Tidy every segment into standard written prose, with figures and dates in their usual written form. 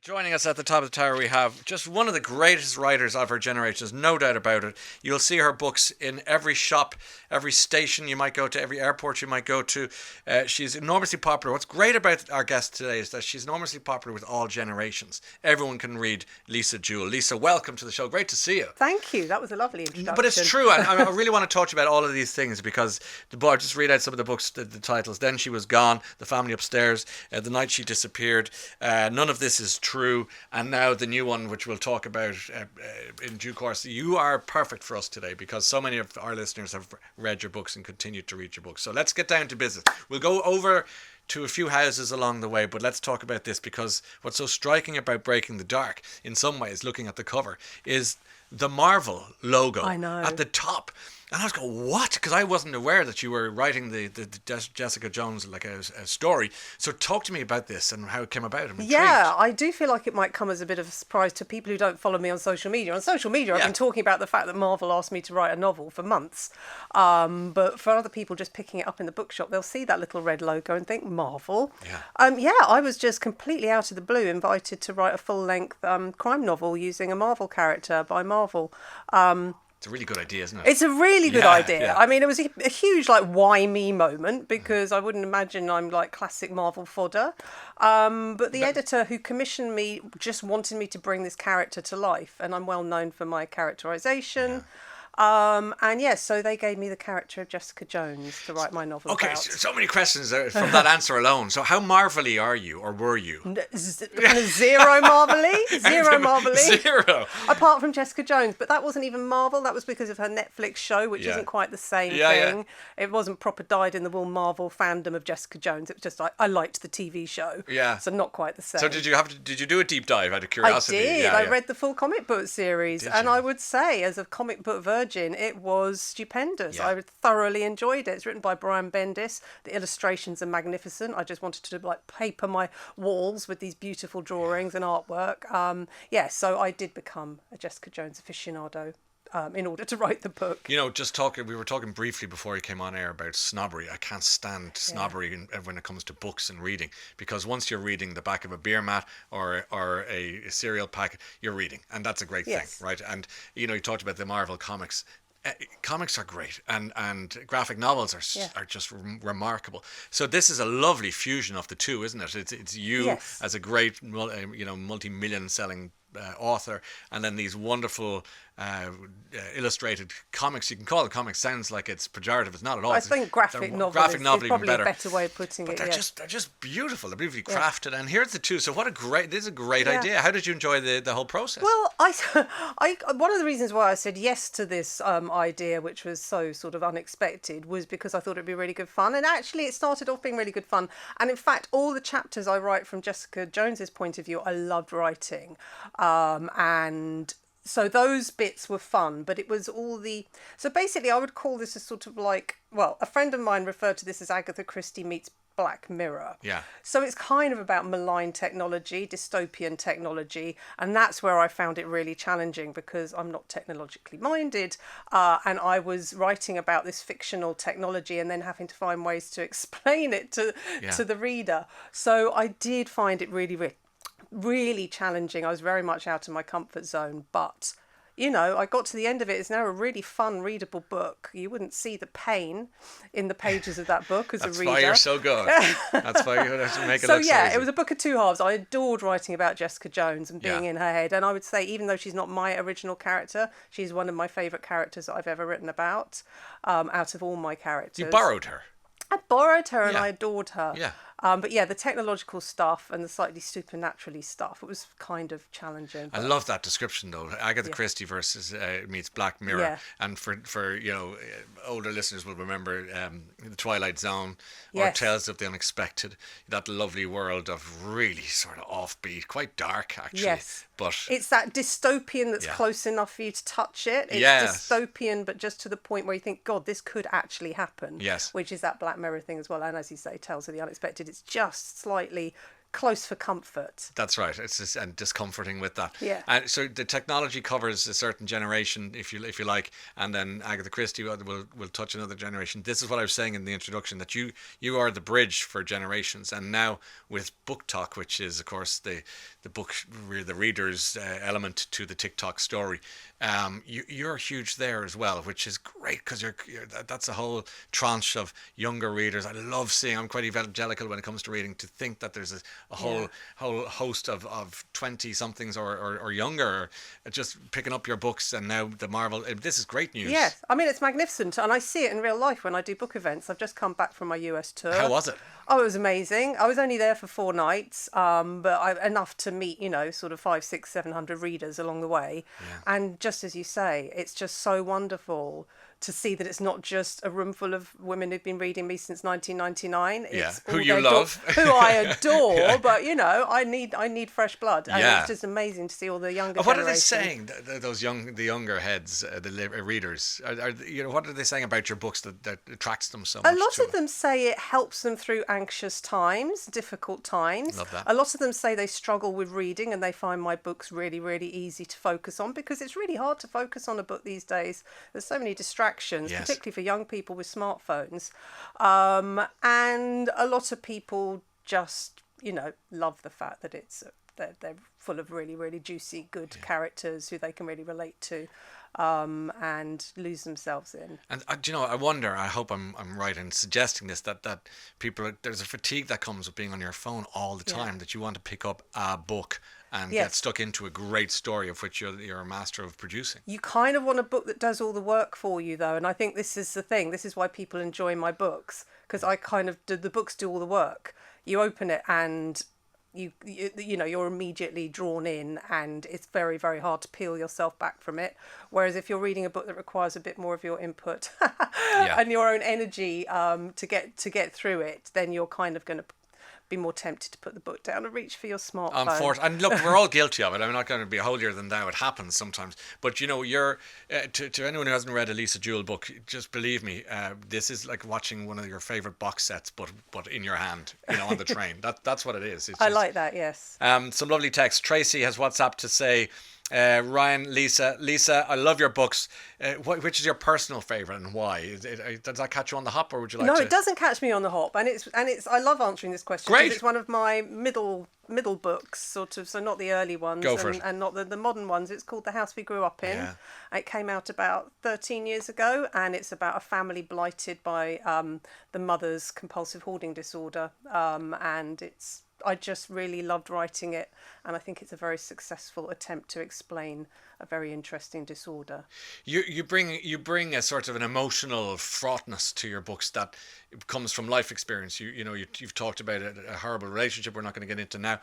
Joining us at the top of the tower, we have just one of the greatest writers of her generation, there's no doubt about it. You'll see her books in every shop, every station you might go to, every airport you might go to. She's enormously popular. What's great about our guest today is that she's enormously popular with all generations. Everyone can read Lisa Jewell. Lisa, welcome to the show. Great to see you. Thank you. That was a lovely introduction. But it's true. I really want to talk to you about all of these things because I'll just read out some of the books, the titles. Then She Was Gone, The Family Upstairs, The Night She Disappeared, None of This Is True, and now the new one, which we'll talk about in due course. You are perfect for us today because so many of our listeners have read your books and continue to read your books. So let's get down to business. We'll go over to a few houses along the way, but let's talk about this because what's so striking about Breaking the Dark, in some ways, looking at the cover, is the Marvel logo at the top. And I was going, what? Because I wasn't aware that you were writing the Jessica Jones, like a story. So talk to me about this and how it came about. I'm intrigued. Yeah, I do feel like it might come as a bit of a surprise to people who don't follow me on social media. On social media, I've been talking about the fact that Marvel asked me to write a novel for months. But for other people just picking it up in the bookshop, they'll see that little red logo and think, Marvel? Yeah, I was just completely out of the blue invited to write a full-length crime novel using a Marvel character by Marvel. It's a really good idea, isn't it? It's a really good idea. Yeah. I mean, it was a huge, like, why me moment because I wouldn't imagine I'm like classic Marvel fodder. But the editor who commissioned me just wanted me to bring this character to life, and I'm well known for my characterization. Yeah. So they gave me the character of Jessica Jones to write my novel about. So many questions from that answer alone. So how Marvel-y are you, or were you? Zero Marvel-y. Zero Marvel-y. Zero. Apart from Jessica Jones, but that wasn't even Marvel. That was because of her Netflix show, which isn't quite the same thing. Yeah. It wasn't proper dyed-in-the-wool Marvel fandom of Jessica Jones. It was just like, I liked the TV show. Yeah. So not quite the same. So did you do a deep dive out of curiosity? I did. I read the full comic book series. And I would say, as a comic book virgin, it was stupendous. I thoroughly enjoyed it. It's written by Brian Bendis. The illustrations are magnificent. I just wanted to like paper my walls with these beautiful drawings and artwork. So I did become a Jessica Jones aficionado. In order to write the book. You know, we were talking briefly before you came on air about snobbery. I can't stand snobbery when it comes to books and reading, because once you're reading the back of a beer mat or a cereal packet, you're reading, and that's a great thing, right? And you know, you talked about the Marvel comics. Comics are great, and graphic novels are just remarkable. So this is a lovely fusion of the two, isn't it? It's you as a great, multi-million selling author, and then these wonderful illustrated comics. You can call it comics. Sounds like it's pejorative. It's not at all. I think graphic novel is probably a better way of putting it. They're just beautiful. They're beautifully crafted. And here's the two. So this is a great idea. How did you enjoy the whole process? Well, I one of the reasons why I said yes to this idea, which was so sort of unexpected, was because I thought it'd be really good fun. And actually, it started off being really good fun. And in fact, all the chapters I write from Jessica Jones's point of view, I loved writing. And so those bits were fun, but it was so basically I would call this a sort of like, well, a friend of mine referred to this as Agatha Christie meets Black Mirror. Yeah. So it's kind of about malign technology, dystopian technology, and that's where I found it really challenging because I'm not technologically minded, and I was writing about this fictional technology and then having to find ways to explain it to the reader. So I did find it really challenging. I was very much out of my comfort zone, but you know, I got to the end of it. It's now a really fun, readable book. You wouldn't see the pain in the pages of that book as a reader. That's why you're so good. That's why you have to make it so look so easy. It was a book of two halves. I adored writing about Jessica Jones and being in her head. And I would say, even though she's not my original character, she's one of my favourite characters that I've ever written about, out of all my characters. You borrowed her. I borrowed her and I adored her. Yeah. But the technological stuff and the slightly supernaturally stuff, it was kind of challenging. I love that description though. Agatha Christie versus meets Black Mirror. Yeah. And for older listeners will remember The Twilight Zone or Tales of the Unexpected. That lovely world of really sort of offbeat, quite dark actually. Yes. But it's that dystopian that's close enough for you to touch it. It's dystopian, but just to the point where you think, God, this could actually happen. Yes. Which is that Black Mirror thing as well. And as you say, Tales of the Unexpected. It's just slightly close for comfort. That's right. It's just, and discomforting with that. Yeah. And so the technology covers a certain generation, if you like, and then Agatha Christie will touch another generation. This is what I was saying in the introduction, that you are the bridge for generations. And now with Book Talk, which is of course the book, the reader's element to the TikTok story, you're huge there as well, which is great, because that's a whole tranche of younger readers. I love seeing. I'm quite evangelical when it comes to reading. To think that there's a whole host of 20 somethings or younger just picking up your books, and now the Marvel. This is great news. Yes, I mean, it's magnificent, and I see it in real life when I do book events. I've just come back from my US tour. How was it? Oh, it was amazing. I was only there for 4 nights, but enough to meet, sort of 500, 600, 700 readers along the way. Yeah. And just as you say, it's just so wonderful to see that it's not just a room full of women who've been reading me since 1999. It's who you love, who I adore. Yeah. But I need fresh blood, and yeah. it's just amazing to see all the younger. What are they saying? Those the younger heads, the readers. What are they saying about your books that attracts them so much? A lot of them say it helps them through anxious times, difficult times. Love that. A lot of them say they struggle with reading, and they find my books really, really easy to focus on, because it's really hard to focus on a book these days. There's so many distractions. Yes. Particularly for young people with smartphones, and a lot of people just love the fact that they're full of really, really juicy, good characters who they can really relate to, and lose themselves in. And I wonder, I hope I'm right in suggesting this, that people, there's a fatigue that comes with being on your phone all the time, that you want to pick up a book and get stuck into a great story of which you're a master of producing. You kind of want a book that does all the work for you, though, and I think this is the thing. This is why people enjoy my books, because I kind of the books do all the work. You open it and you're immediately drawn in, and it's very, very hard to peel yourself back from it. Whereas if you're reading a book that requires a bit more of your input and your own energy to get through it, then you're kind of going to be more tempted to put the book down and reach for your smartphone. And look, we're all guilty of it. I'm not going to be holier than thou. It happens sometimes. But you're to anyone who hasn't read a Lisa Jewell book, just believe me, this is like watching one of your favorite box sets, but in your hand, on the train. That's what it is. I like that. Yes. Some lovely text. Tracy has WhatsApp to say, Ryan, Lisa, I love your books. Which is your personal favourite, and why? Does that catch you on the hop, or would you like to? No, it doesn't catch me on the hop, and it's. I love answering this question. Great. It's one of my middle books, sort of. So not the early ones, and not the modern ones. It's called The House We Grew Up In. Yeah. It came out about 13 years ago, and it's about a family blighted by the mother's compulsive hoarding disorder, and it's. I just really loved writing it, and I think it's a very successful attempt to explain a very interesting disorder. You bring a sort of an emotional fraughtness to your books that comes from life experience. You've talked about a horrible relationship we're not going to get into now.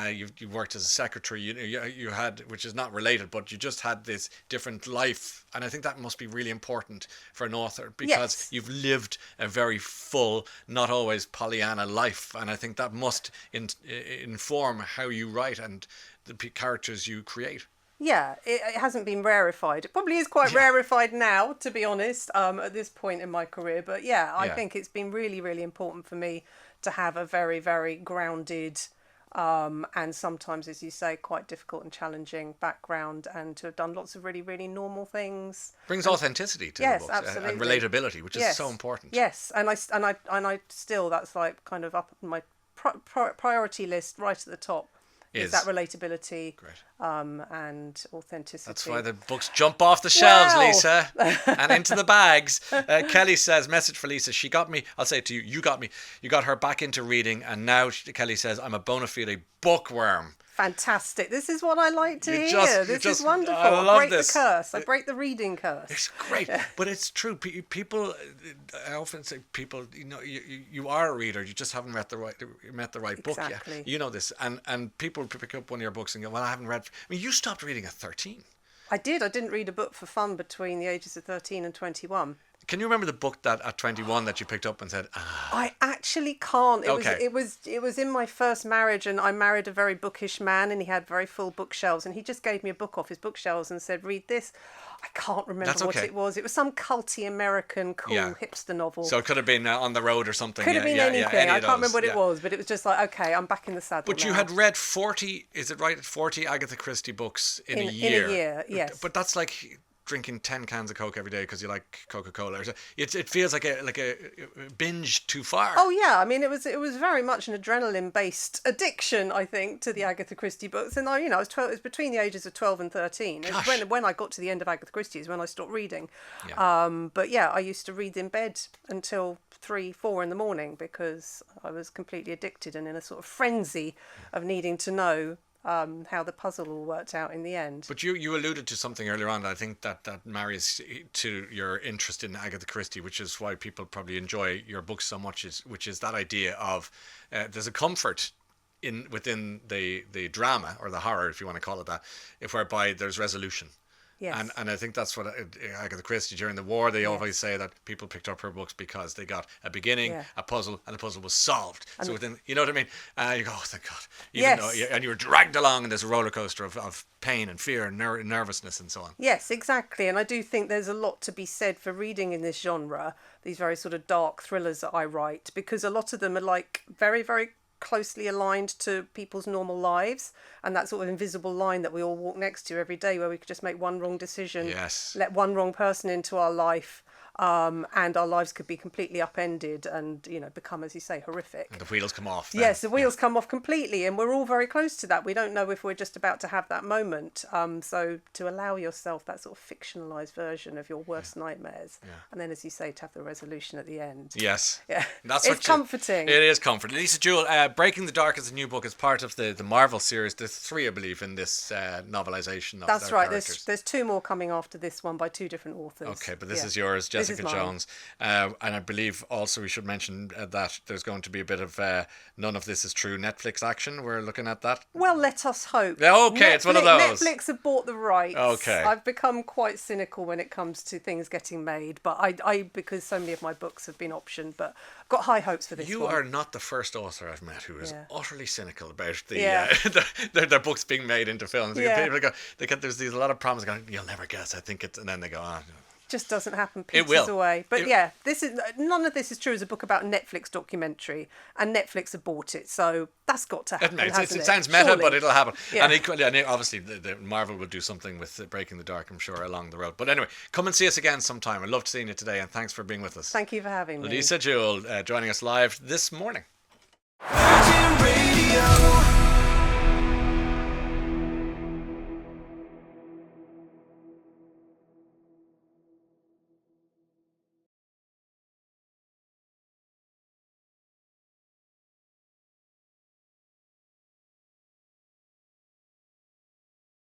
You've worked as a secretary. You had, which is not related, but you just had this different life, and I think that must be really important for an author, because you've lived a very full, not always Pollyanna life, and I think that must inform how you write and the characters you create. Yeah, it hasn't been rarefied. It probably is quite rarefied now, to be honest, at this point in my career. But I think it's been really, really important for me to have a very, very grounded and sometimes, as you say, quite difficult and challenging background, and to have done lots of really, really normal things. Brings authenticity to the books, absolutely. And relatability, which is so important. Yes, and I still, that's like kind of up my priority list right at the top. Is that relatability and authenticity. That's why the books jump off the shelves, Lisa, and into the bags. Kelly says, message for Lisa, she got me, I'll say it to you, you got her back into reading, and now Kelly says, I'm a bona fide bookworm. Fantastic. This is what I like to hear. This is wonderful. I break the curse. I break the reading curse. It's great. But it's true. People, I often say, people, you are a reader. You just haven't met the right book yet. You know this. And people pick up one of your books and go, well, I haven't read. I mean, you stopped reading at 13. I did. I didn't read a book for fun between the ages of 13 and 21. Can you remember the book that at 21 that you picked up and said, I actually can't. Okay. It was in my first marriage, and I married a very bookish man, and he had very full bookshelves, and he just gave me a book off his bookshelves and said, "Read this." I can't remember That's what okay. it was. It was some culty American cool Yeah. hipster novel. So it could have been On the Road or something. Could have been anything. any I of can't remember those, what it was, but it was just like, okay, I'm back in the saddle But you now. had read 40, is it right, 40 Agatha Christie books in a year? In a year, yes. But that's like drinking 10 cans of Coke every day because you like Coca-Cola. It feels like a binge too far. Oh yeah, I mean it was very much an adrenaline-based addiction, I think, to the Agatha Christie books. And I was 12. It was between the ages of 12 and 13. It was when I got to the end of Agatha Christie is when I stopped reading. Yeah. But yeah, I used to read in bed until 3, 4 in the morning because I was completely addicted and in a sort of frenzy of needing to know how the puzzle all worked out in the end. But you alluded to something earlier on that I think that marries to your interest in Agatha Christie, which is why people probably enjoy your books so much, which is that idea of there's a comfort within the drama or the horror, if you want to call it that, whereby there's resolution. Yes. And I think that's what Agatha Christie, during the war, they always say that people picked up her books because they got a beginning, a puzzle, and the puzzle was solved. And so within, you know what I mean? You go, oh, thank God. Even though, and you were dragged along in this roller coaster of pain and fear and nervousness and so on. Yes, exactly. And I do think there's a lot to be said for reading in this genre, these very sort of dark thrillers that I write, because a lot of them are like very, very closely aligned to people's normal lives, and that sort of invisible line that we all walk next to every day, where we could just make one wrong decision, let one wrong person into our life, and our lives could be completely upended and become, as you say, horrific. And the wheels come off. Yes, the wheels come off completely, and we're all very close to that. We don't know if we're just about to have that moment. So to allow yourself that sort of fictionalized version of your worst nightmares, and then, as you say, to have the resolution at the end. Yes. Yeah. It's comforting. It is comforting. Lisa Jewell, Breaking the Dark is a new book. It's part of the Marvel series. There's 3, I believe, in this novelisation of That's their right. characters. There's 2 more coming after this one by 2 different authors. Okay, but this is yours, Jessica Jones. And I believe also we should mention that there's going to be a bit of None of This Is True Netflix action. We're looking at that. Well, let us hope. Okay, it's one of those. Netflix have bought the rights. Okay. I've become quite cynical when it comes to things getting made, but I because so many of my books have been optioned, but I've got high hopes for this one. You are not the first author I've met who is utterly cynical about their books being made into films. People go, there's a lot of problems going, you'll never guess, I think it's, and then they go, just doesn't happen. It will. Away. But None of This Is True is a book about Netflix documentary, and Netflix have bought it, so that's got to happen. It sounds meta, Surely. but it'll happen. Yeah. And equally, obviously, the Marvel will do something with Breaking the Dark, I'm sure, along the road. But anyway, come and see us again sometime. I loved seeing you today, and thanks for being with us. Thank you for having me. Lisa Jewell joining us live this morning. Virgin Radio.